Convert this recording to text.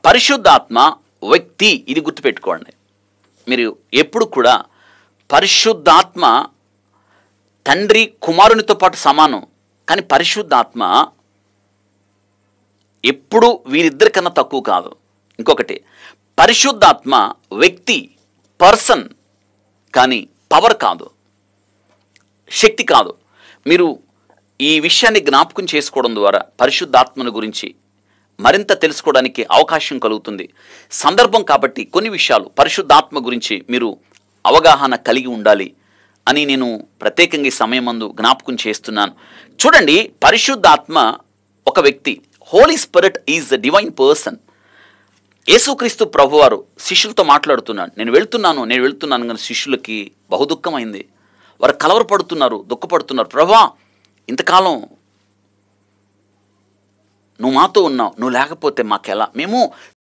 పరిశుద్ధాత్మ వ్యక్తి, ఇది గుర్తుపెట్టుకోండి. మీరు ఎప్పుడు కూడా పరిశుద్ధాత్మ తండ్రి కుమారునితో పాటు సమానం, కానీ పరిశుద్ధాత్మ ఎప్పుడు వీరిద్దరికన్నా తక్కువ కాదు. ఇంకొకటి, పరిశుద్ధాత్మ వ్యక్తి, పర్సన్, కానీ పవర్ కాదు, శక్తి కాదు. మీరు ఈ విషయాన్ని జ్ఞాపకం చేసుకోవడం ద్వారా పరిశుద్ధాత్మను గురించి మరింత తెలుసుకోవడానికి అవకాశం కలుగుతుంది. సందర్భం కాబట్టి కొన్ని విషయాలు పరిశుద్ధాత్మ గురించి మీరు అవగాహన కలిగి ఉండాలి అని నేను ప్రత్యేకంగా ఈ సమయమందు జ్ఞాపకం చేస్తున్నాను. చూడండి, పరిశుద్ధాత్మ ఒక వ్యక్తి. Holy spirit is the divine person. యేసుక్రీస్తు ప్రభువారు శిష్యులతో మాట్లాడుతున్నాడు. నేను వెళ్తున్నాను కానీ శిష్యులకి బహుదుఃఖమైంది. వారు కలవరపడుతున్నారు, దుఃఖపడుతున్నారు. ప్రభువా, ఇంతకాలం నువ్వు మాతో ఉన్నావు, నువ్వు లేకపోతే మాకెలా? మేము